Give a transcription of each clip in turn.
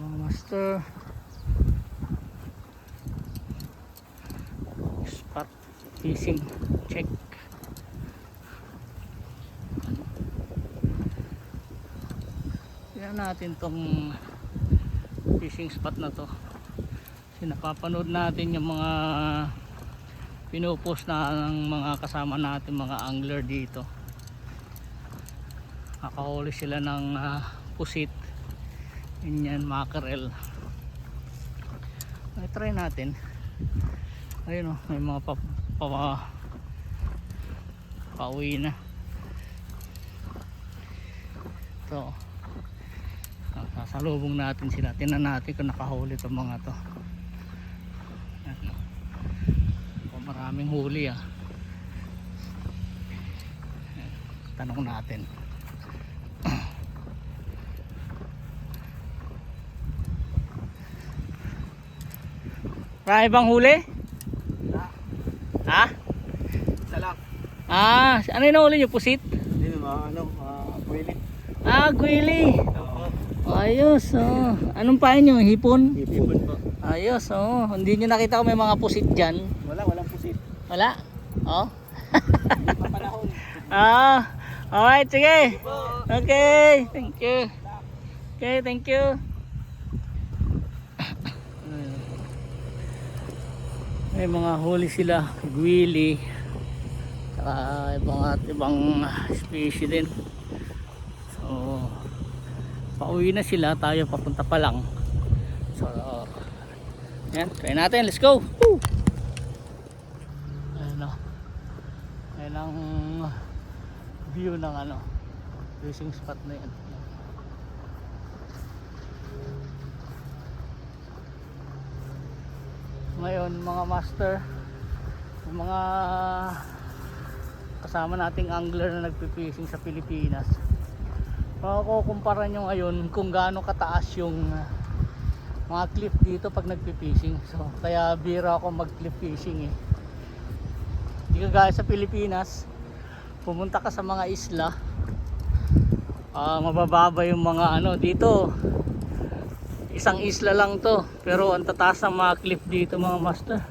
master spot fishing check. Tignan natin tong fishing spot na to kasi napapanood natin yung mga pinupost na ng mga kasama natin mga angler dito. Nakahuli sila ng pusit, ganyan, mackerel. Ay, try natin. Ayun oh, may mga pauwi na ito. Sasalubong natin sila, tingnan natin kung nakahuli itong mga to. Ayan, maraming huli ah. Ayan, tanong natin. Marami bang huli? Ha? Isa lang. Ano yung nahuli nyo? Pusit? Hindi naman, pwede. Gwili. Oo. Ayos, oh. Anong pain nyo? Hipon? Ipon po. Ayos, oh. Hindi nyo nakita kung may mga pusit dyan? Walang pusit. Wala? Oh. Hindi pa panahon. Alright, sige. Okay, thank you. Okay, thank you. May mga huli sila, gwili, saka ibang species din. So pauwi na sila, tayo papunta pa lang. So yan, try natin, let's go. Woo! Ayan o, ayan ang view ng fishing spot na yan. Ngayon mga master, yung mga kasama nating angler na nagpipishing sa Pilipinas, makukumpara nyo ngayon kung gaano kataas yung mga cliff dito pag nagpipishing. So kaya bira ako mag cliff fishing eh. Hindi ka gaya sa Pilipinas, pumunta ka sa mga isla, mabababa yung mga dito. Isang isla lang to, pero ang tataas ng mga cliff dito mga master.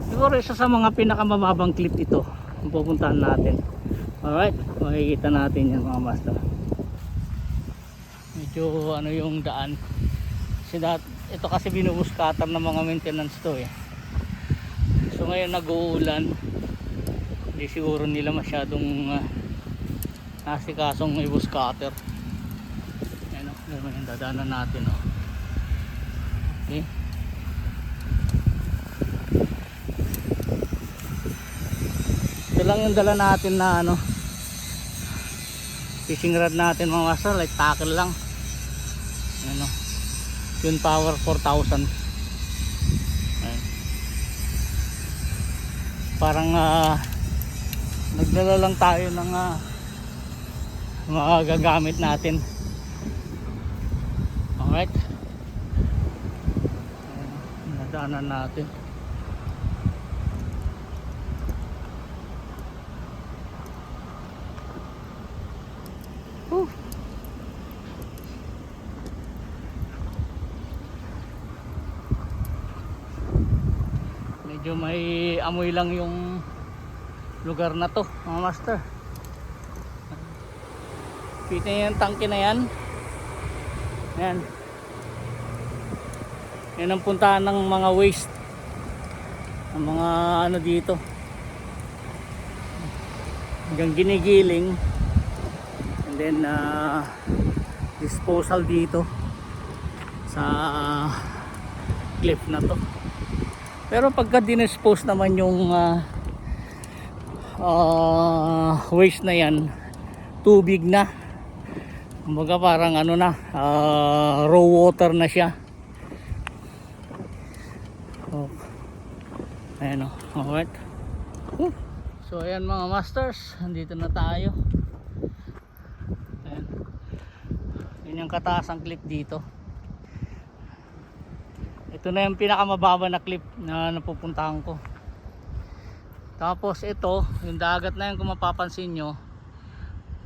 Siguro isa sa mga pinakamababang cliff ito ang pupuntahan natin. Alright, makikita natin yan mga master. Medyo yung daan kasi ito kasi binubuskater ng mga maintenance to eh. So ngayon nag-uulan, hindi siguro nila masyadong nasikasong ibuskater. Naman yung dadaanan natin oh. Okay. Ito lang yung dala natin na fishing rod natin mga master, like tackle lang. Yun power 4,000. Ayan. Parang nagdala lang tayo ng mga gagamit natin. Alright, nadaanan natin. Medyo may amoy lang yung lugar na to mga master. Kita yung tangke na yan. Yan. Yan ang puntahan ng mga waste, ng mga dito hanggang ginigiling, and then disposal dito sa cliff na to. Pero pagka dinispose naman yung waste na yan, tubig na, kumbaga parang raw water na siya. Ayan o, alright. So ayan mga masters, andito na tayo. Ayan. Yun yung kataas ang cliff dito. Ito na yung pinakamababa na cliff na napupuntahan ko. Tapos ito, yung dagat na yan kung mapapansin nyo,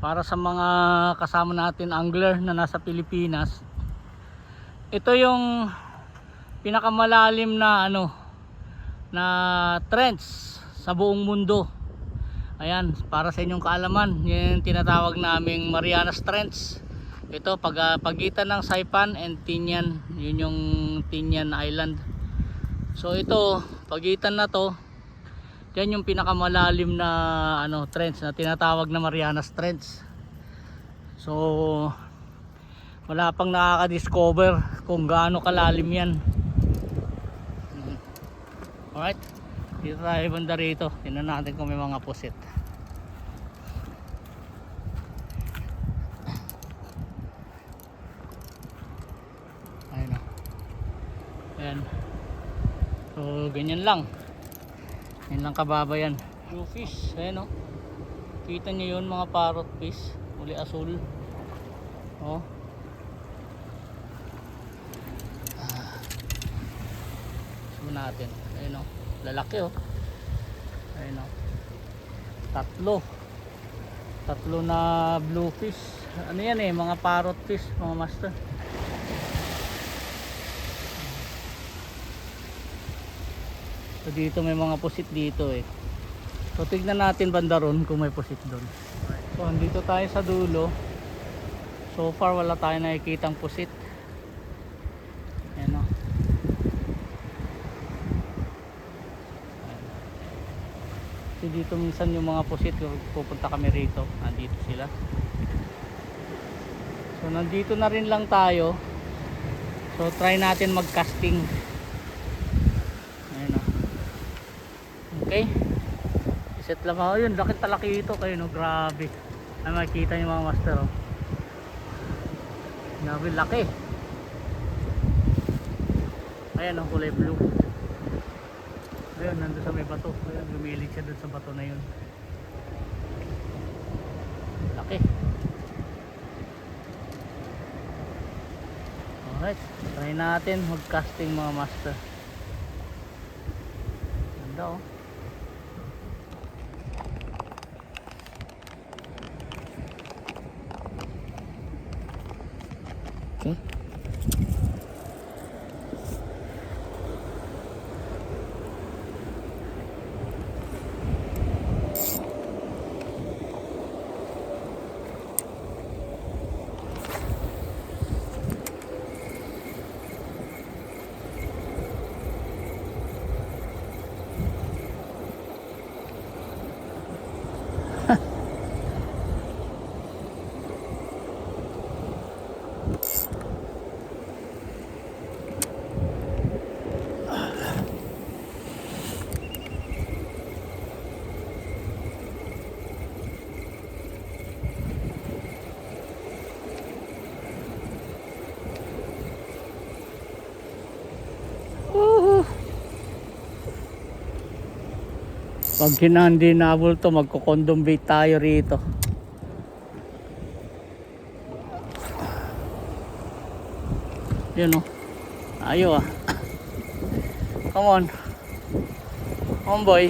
para sa mga kasama natin angler na nasa Pilipinas, ito yung pinakamalalim na ano na trench sa buong mundo. Ayan, para sa inyong kaalaman, yan yung tinatawag naming Marianas Trench. Ito pagitan ng Saipan and Tinian, yun yung Tinian Island. So ito, pagitan na to, yan yung pinakamalalim na ano trench na tinatawag na Marianas Trench. So wala pang nakaka-discover kung gaano kalalim yan. Alright, dito tayo banda rito. Tingnan natin kung may mga pusit. Ayun o. Ayan. So ganyan lang. Yan lang kababa yan. Blue fish. Ayan o. Kita nyo yun, mga parrot fish. Uli asul. Oh. So natin. Ayun o. Lalaki o. Ayun o. Tatlo na blue fish. Ano yan eh, mga parrot fish, mga master. So dito may mga pusit dito eh. So tignan natin banda ron kung may pusit doon. So andito tayo sa dulo. So far wala tayong nakikitang pusit. Ayan o. So dito minsan yung mga pusit, pupunta kami rito, nandito sila. So nandito na rin lang tayo. So try natin mag casting. Ayan o. Okay, iset lang ako yun. Laki talaki ito kayo no, grabe. Ay makikita nyo mga master oh. Grabe laki. Ayan ang kulay blue. Ayun, nandun sa may bato. Ayun, lumilig siya dun sa bato na yun. Laki. Alright, try natin mag casting mga master. Ganda oh. Okay. Pag hindi nabol to, magko-condom bait tayo rito. Yun o. Ayo ah. Come on. Come on boy.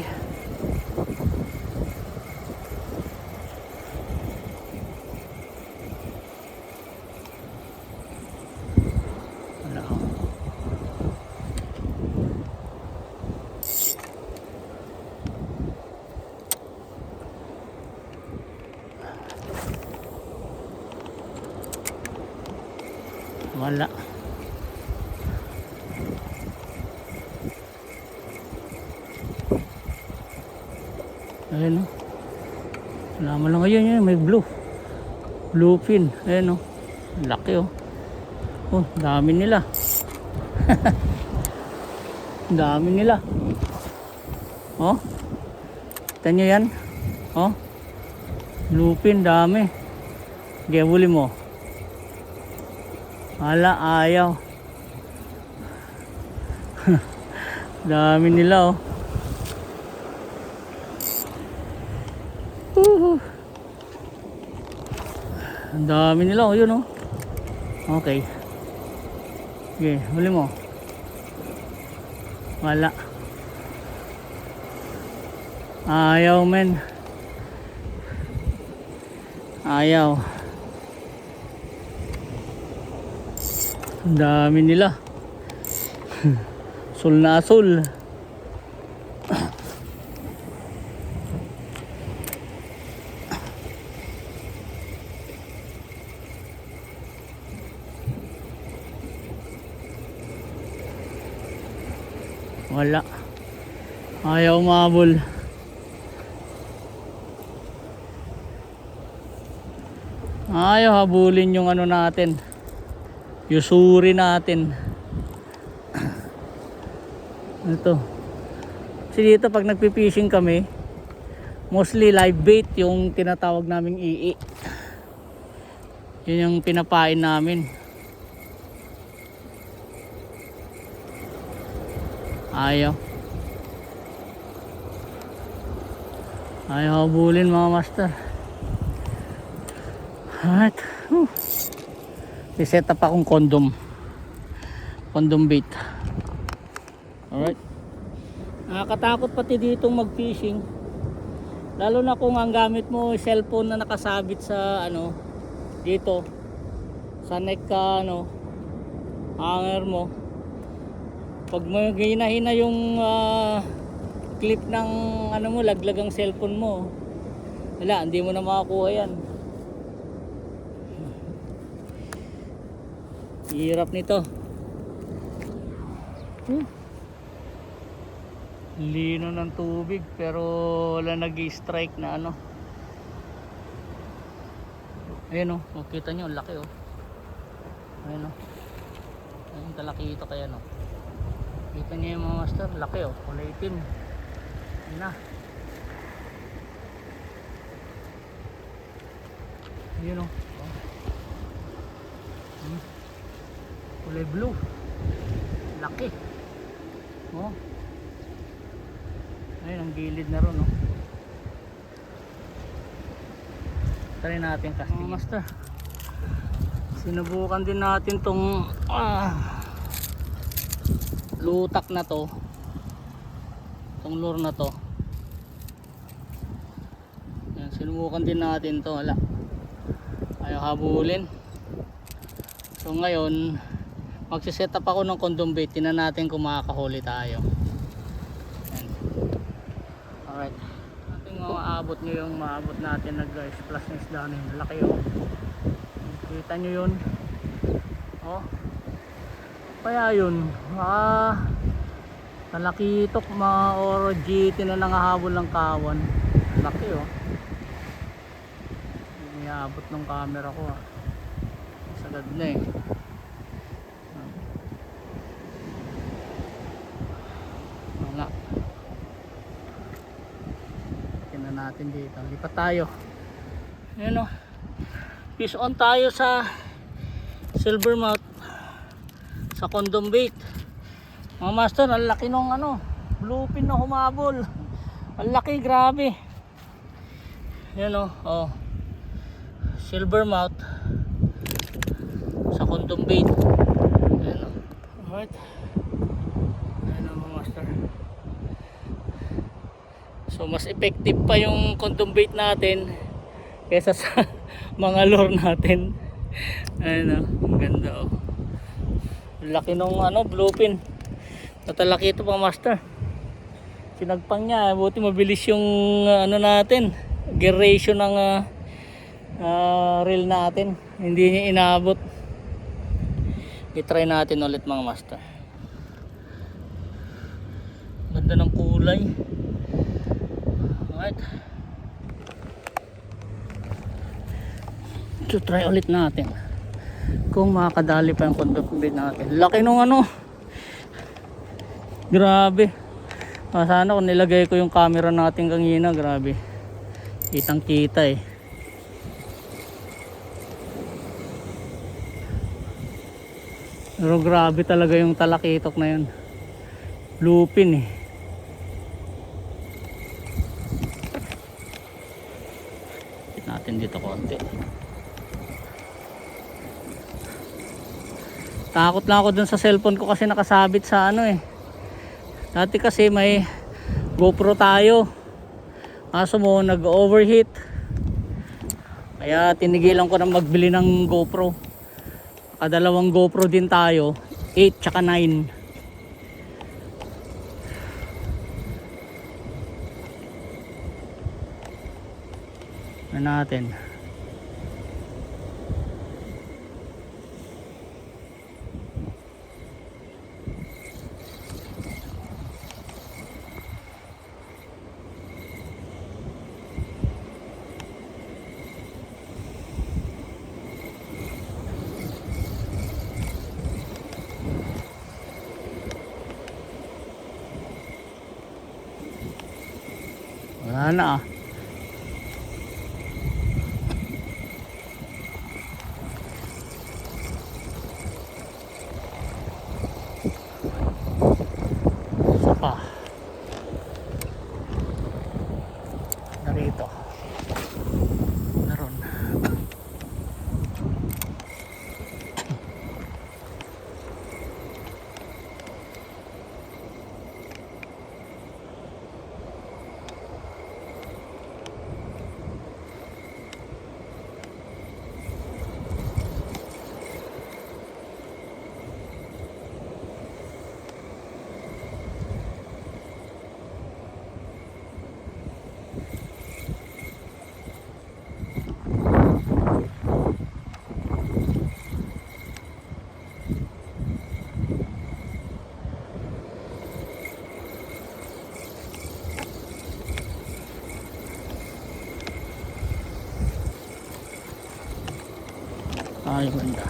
Wala oh. Wala. Ayan o. Wala mo lang ngayon yun. May blue. Blue fin. Ayan o. Laki o. Oh, dami nila. Dami nila. Oh. Kita nyo yan. Oh. Blue fin. Dami. Gawuli mo. Wala, ayaw. Dami nila oh. Ang dami nila oh, yun oh. Okay. Okay, huli mo. Wala. Ayaw men. Ayaw. Ang dami nila. Sul na sul. Wala. Ayaw umabol. Ayaw habulin yung ano natin. Yusuri natin. Ito. Kasi dito pag nagpipishing kami, mostly live bait yung tinatawag naming ii. Yun yung pinapain namin. Ayaw habulin mga master. Alright. Iset up akong condom bait. Alright. Nakakatakot pati ditong mag fishing, lalo na kung ang gamit mo cellphone na nakasabit sa ano dito sa neck ka hanger mo. Pag mahina-hina yung clip ng ano mo, laglagang cellphone mo, wala, hindi mo na makakuha yan. Hirap nito. Lino ng tubig pero wala nag-strike na ano. Ayun makita nyo, laki ayun ayun, talaki ito kaya kita nyo yung mga master, laki kulay itim. Ayun na. Ayun kulay blue. Laki. Ayun ang gilid na ron Try natin casting. Master, sinubukan din natin tong lutak na to, tong lure na to. Yan, sinubukan din natin to, wala, ayaw habulin. So ngayon magsiset up ako ng condom bait. Tingnan natin kung makakahuli tayo. Yan. Alright, ating maabot nyo yung maabot natin na guys, plus na isda na yun, laki kita nyo yun kaya yun talakitok mga oro GT na nangahabol ng kawan. Laki iniabot ng camera ko sagad na wala. Tingnan natin dito, lipat tayo. Ayun fish on tayo sa silvermouth sa condom bait. Mga master, ang laki nung bluefin na humabol. Ang laki, grabe. Yan silvermouth sa condom bait. Yan alright. Yan mga master. So mas effective pa yung condom bait natin kaysa sa mga lure natin. Ayun ang ganda laki nung bluefin. Tatalaki ito pa master. Sinagpang niya, buti mabilis yung natin, gear ratio ng reel natin. Hindi niya inabot. I-try natin ulit mga master. Ganda ng kulay. Alright. So try ulit natin kung makakadali pa yung condom bait natin. Laki nung grabe. Sana kung nilagay ko yung camera natin kanina, grabe, kitang kita pero grabe talaga yung talakitok na yun, lupin natin dito konti. Takot na ako dun sa cellphone ko kasi nakasabit sa dati kasi may GoPro tayo, kaso mo nag-overheat kaya tinigilan ko na magbili ng GoPro. Nakadalawang GoPro din tayo, 8 tsaka 9. Na natin. Wala na ah. Isa pa. Narito. Naroon. Ay, banda.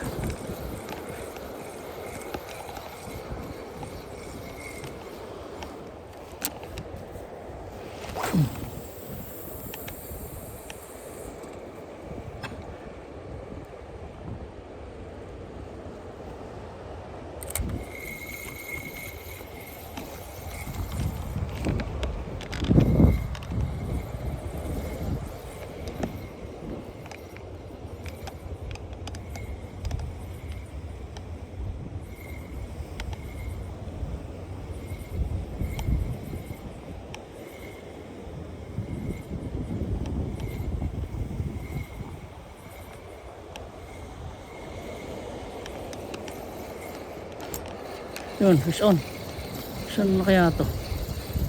Yun, fish on. Fish on na kaya to?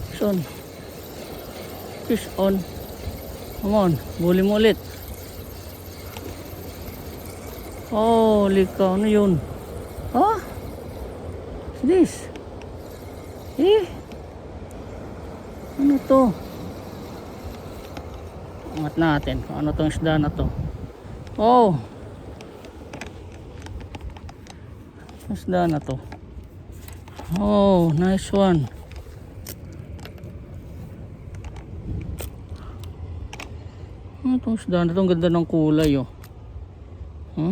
Fish on. Fish on. Come on, huli mo ulit. Holy cow, ano yun? Ha? What's this? Eh? Ano to? Angat natin kung ano tong isda na to. Oh! Isda na to. Oh, nice one. Ano itong isda na ito? Ang ganda ng kulay oh. Huh?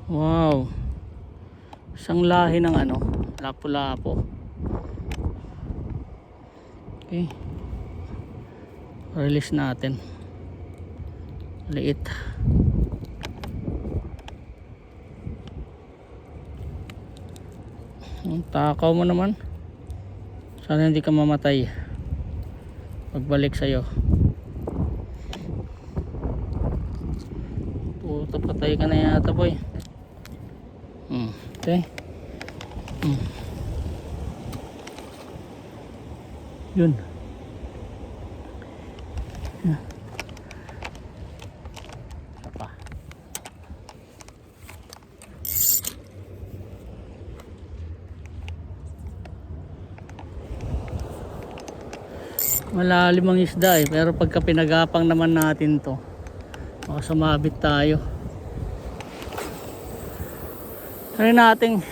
Wow. Isang lahi ng ano, lapu-lapo. Okay. Release natin. Liit. Ang takaw mo naman. Sana hindi ka mamatay pagbalik sa'yo. Puto, patay ka na yata boy. Okay. Yun. Malalim ang isda pero pagka pinagapang naman natin to baka sumabit tayo. Try nating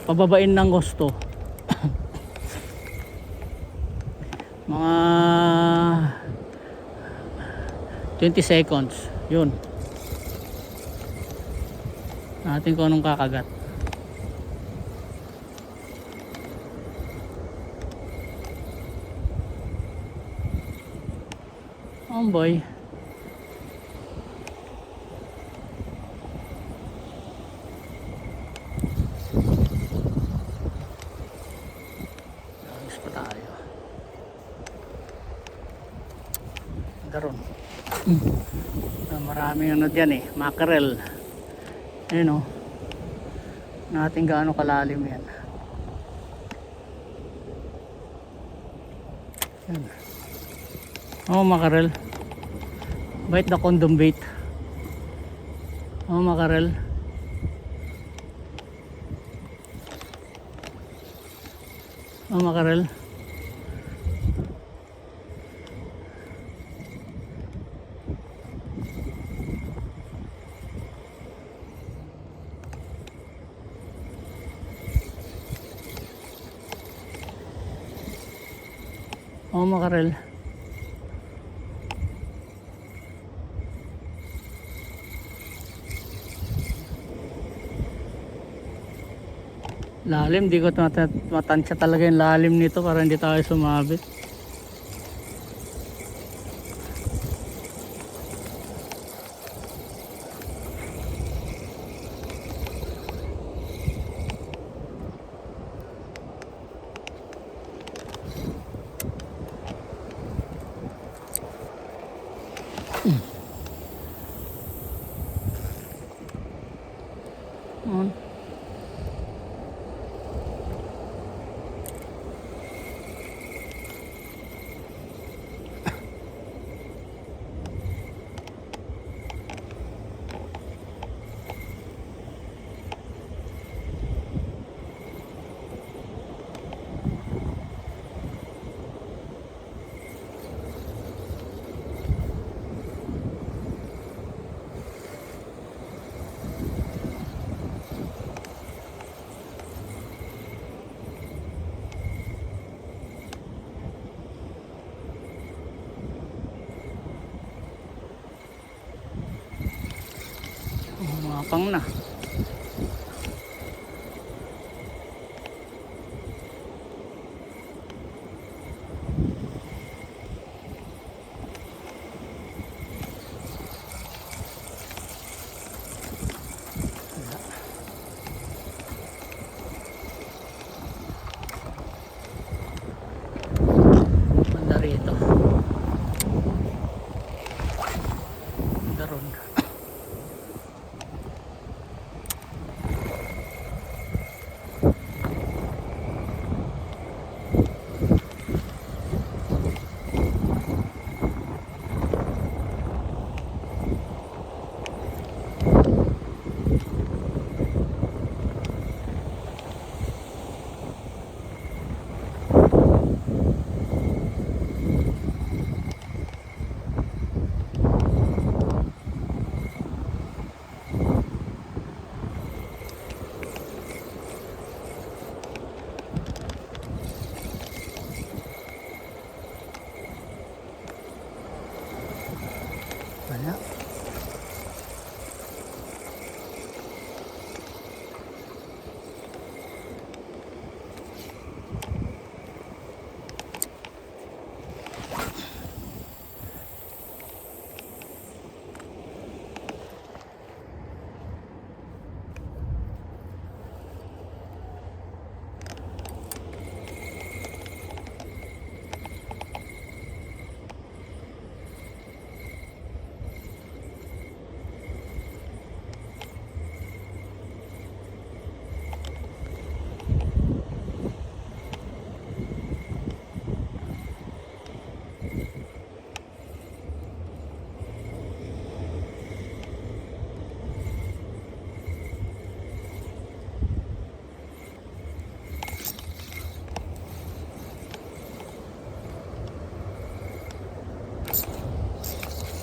pababain ng gusto. Mga 20 seconds yun natin kung anong kakagat. Boy. Ayos pa tayo. daron. Maraming ano dyan eh, mackerel. Ayun o. Natin gaano kalalim yan. Yan. Oh, mackerel. Bite the condom bait. Oh, mackerel. Oh, mackerel. Oh, mackerel. Lalim, di ko matansya talaga yung lalim nito para hindi tayo sumabit. Mapang na. Banda rito. Daron. Wala.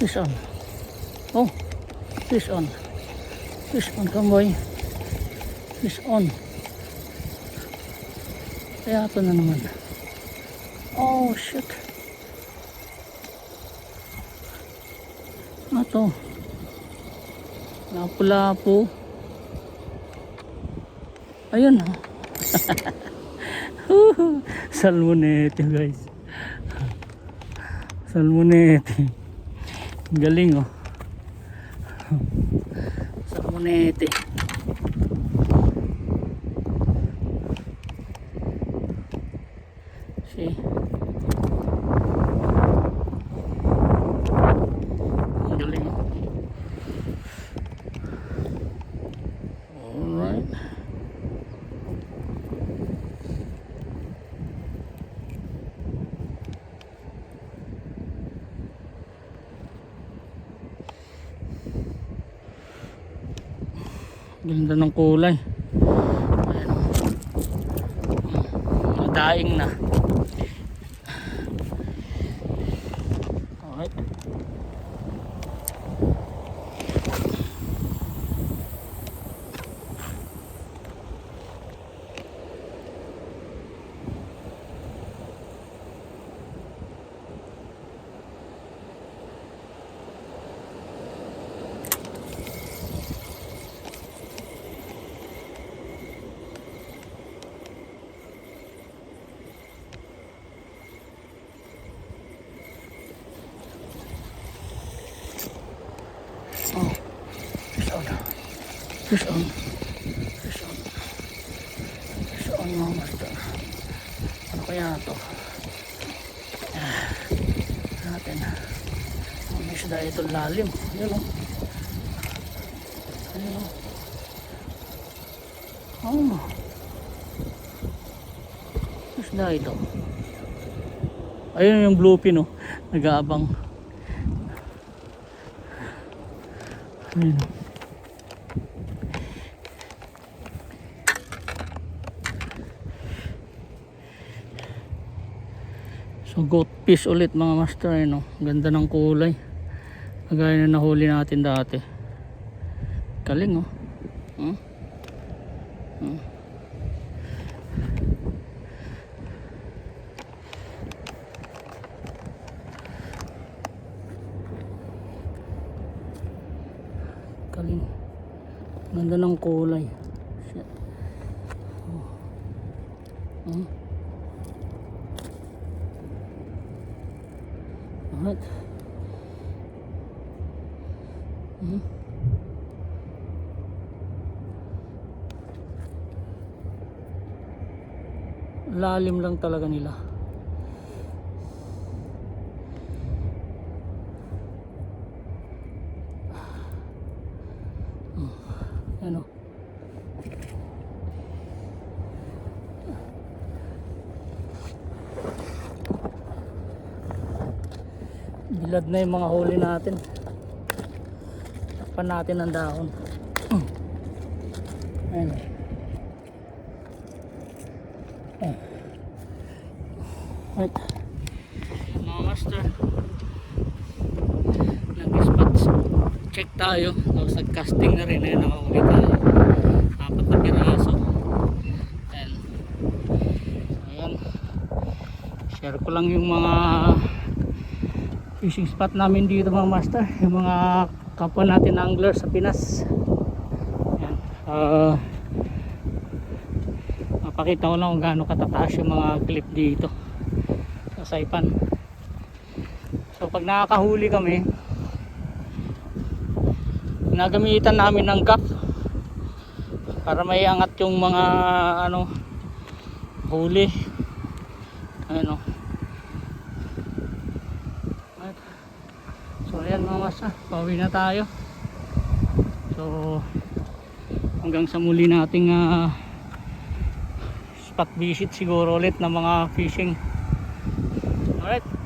Fish on. Oh, fish on. Fish on, come boy. Fish on. Kaya ito na naman. Oh, shit. Ano to? Lapu-lapu. Ayun. Salmonete guys. Salmonete. Galing oh. Salmonete. See? Ganda ng kulay. Ayan. Daing na. Alright. Oh, fish on. Fish on. Fish on. Fish on mga master. Ano kaya ito? Natin. May isda ito lalim. Ayan o. Ayan o. Oh. Isda ito. Ayun yung bluefin o. Nag-aabang. Ayan. So goat fish ulit mga master, no? Ganda ng kulay. Kagaya na nahuli natin dati. Galing oh. Hmm? Hmm. Galing. Ganda ng kulay. Shit. Oh. Hmm? Alright. Hmm? Lalim lang talaga nila. Ano? Bilad na yung mga huli natin. Takpan natin ang dahon. Ayan. Right. Mga master, nag-spots check tayo. Tapos nag-casting na rin. Ayan, nakahuli tayo. 4 na piraso. Ayan. Ayan. Share ko lang yung mga fishing spot namin dito mga master, yung mga kapwa natin angler sa Pinas. Ayan. Mapakita ko lang kung gaano katataas yung mga clip dito sa Saipan. So pag nakakahuli kami, nagamitan namin ng gap para may angat yung mga ano huli. Ayan o. So ayan mga master, pauwi na tayo. So hanggang sa muli nating spot visit siguro ulit ng mga fishing. Alright.